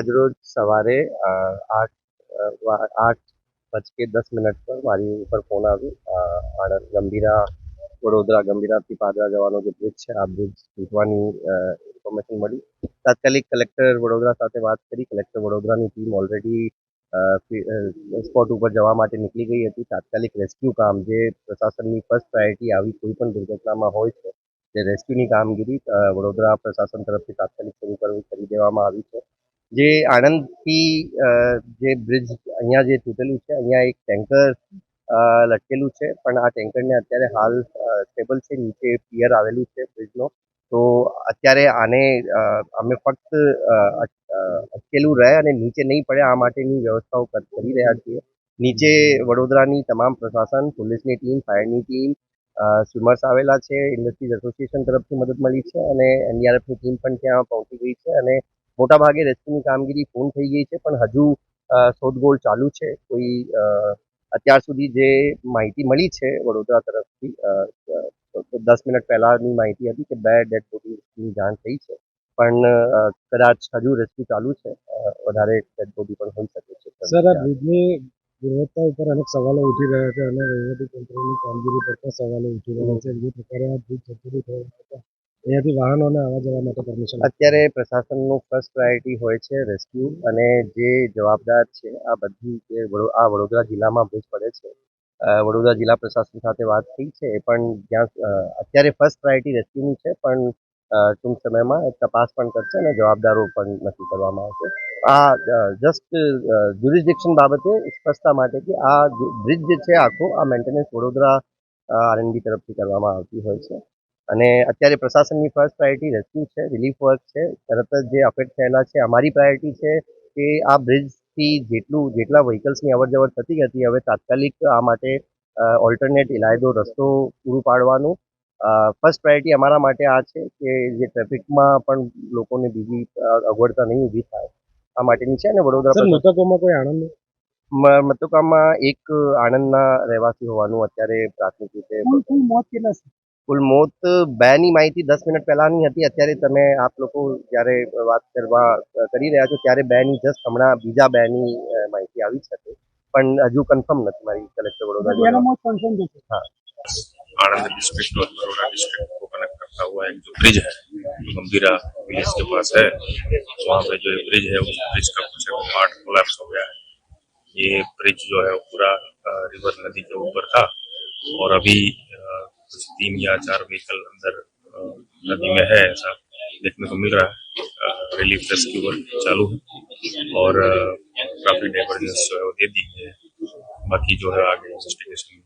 આજરોજ સવારે 8:10 પર મારી ઉપર ફોન આવ્યો આણંદ ગંભીરા વડોદરા ગંભીરાથી પાદરા જવાનો જે બ્રિજ છે આ બ્રિજ તૂટવાની ઇન્ફોર્મેશન મળી. તાત્કાલિક કલેક્ટર વડોદરા સાથે વાત કરી. કલેક્ટર વડોદરાની ટીમ ઓલરેડી સ્પોટ ઉપર જવા માટે નીકળી ગઈ હતી. તાત્કાલિક રેસ્ક્યુ કામ જે પ્રશાસનની ફર્સ્ટ પ્રાયોરિટી આવી કોઈ પણ દુર્ઘટનામાં હોય છે જે રેસ્ક્યુની કામગીરી વડોદરા પ્રશાસન તરફથી તાત્કાલિક શરૂ કરી દેવામાં આવી છે. જે આણંદથી જે બ્રિજ અહીંયા જે તૂટેલું છે અહીંયા એક ટેન્કર લટકેલું છે પણ આ ટેન્કરને અત્યારે હાલ સ્ટેબલ છે. નીચે પિયર આવેલું છે બ્રિજનો, તો અત્યારે આને અમે ફક્ત અટકેલું રહે અને નીચે નહીં પડે આ માટેની વ્યવસ્થાઓ કરી રહ્યા છીએ. નીચે વડોદરાની તમામ પ્રશાસન, પોલીસની ટીમ, ફાયરની ટીમ, સ્વિમર્સ આવેલા છે, ઇન્ડસ્ટ્રીઝ એસોસિએશન તરફથી મદદ મળી છે અને એનડીઆરએફની ટીમ પણ ત્યાં પહોંચી ગઈ છે અને મોટાભાગે રેસ્ક્યુની કામગીરી પૂર્ણ થઈ ગઈ છે પણ હજુ શોધખોળ ચાલુ છે. કોઈ અત્યાર સુધી જે માહિતી મળી છે વડોદરા તરફથી 10 મિનિટ પહેલાની માહિતી હતી કે 2 ડેડ બોડીની જાણ થઈ છે પણ કદાચ હજુ રેસ્ક્યુ ચાલુ છે. વધારે ડેડ બોડી પણ હોઈ શકે છે. સર, આ બ્રિજની ગુણવત્તા ઉપર અનેક સવાલો ઉઠી રહ્યા છે અને વહીવટીતંત્રની કામગીરી પર પણ સવાલો ઉઠી રહ્યા છે. જે પ્રકારે આ બ્રિજ જર્જરિત થયા હતા અહીંયાથી વાહનોને આવવા જવા માટે પરમિશન અત્યારે પ્રશાસનનું ફર્સ્ટ પ્રાયોરિટી હોય છે રેસ્ક્યુ અને જે જવાબદાર છે આ બધી જે આ વડોદરા જિલ્લામાં બ્રિજ પડે છે વડોદરા જિલ્લા પ્રશાસન સાથે વાત થઈ છે એ પણ જ્યાં અત્યારે ફર્સ્ટ પ્રાયોરિટી રેસ્ક્યુની છે પણ ટૂંક સમયમાં તપાસ પણ કરશે અને જવાબદારો પણ નક્કી કરવામાં આવશે. આ જસ્ટ જ્યુરિસ્ડિક્શન બાબતે સ્પષ્ટતા માટે કે આ બ્રિજ જે છે આખો આ મેન્ટેનન્સ વડોદરા આરએનબી તરફથી કરવામાં આવતી હોય છે અને અત્યારે પ્રશાસનની ફર્સ્ટ પ્રાયોરિટી રેસ્ક્યુ છે, રિલીફ વર્ક છે. તરત જ જે અફેક્ટ થયેલા છે અમારી પ્રાયોરિટી છે કે આ બ્રિજથી જેટલા વ્હીકલ્સની અવરજવર થતી હતી હવે તાત્કાલિક આ માટે ઓલ્ટરનેટ ઇલાયદો રસ્તો પૂરું પાડવાનું ફર્સ્ટ પ્રાયોરિટી અમારા માટે આ છે કે જે ટ્રાફિકમાં પણ લોકોને બીજી અગવડતા નહીં ઊભી થાય આ માટેની છે અને વડોદરા મૃતકોમાં કોઈ આણંદ મૃતકોમાં એક આણંદના રહેવાસી હોવાનું અત્યારે પ્રાથમિક રીતે કુલ મોત 2 ની માહિતી 10 મિનિટ પહેલાની હતી. અત્યારે તમે આપ લોકો જ્યારે વાત કરી રહ્યા છો ત્યારે 2 ની જસ્ટ હમણાં બીજા 2 ની માહિતી આવી છે પણ હજુ કન્ફર્મ નથી મારી કલેક્ટર वडोदरा। हाँ, आनंद डिस्ट्रिक्ट और बड़ौदा डिस्ट्रिक्ट को कनेक्ट करता हुआ एक जो ब्रिज है जो गंभीरा विलेज के पास है, वहाँ पे जो ब्रिज है उस ब्रिज का कुछ पार्ट कोलैप्स हो गया है। ये ब्रिज जो है पूरा रिवर नदी के ऊपर था और अभी कुछ 3 या 4 व्हीकल अंदर नदी में है ऐसा देखने को मिल रहा है। रिलीफ रेस्क्यू वर्क चालू है और काफी डाइवर्जेंस जो है वो दे दी है। बाकी जो है आगे इन्वेस्टिगेशन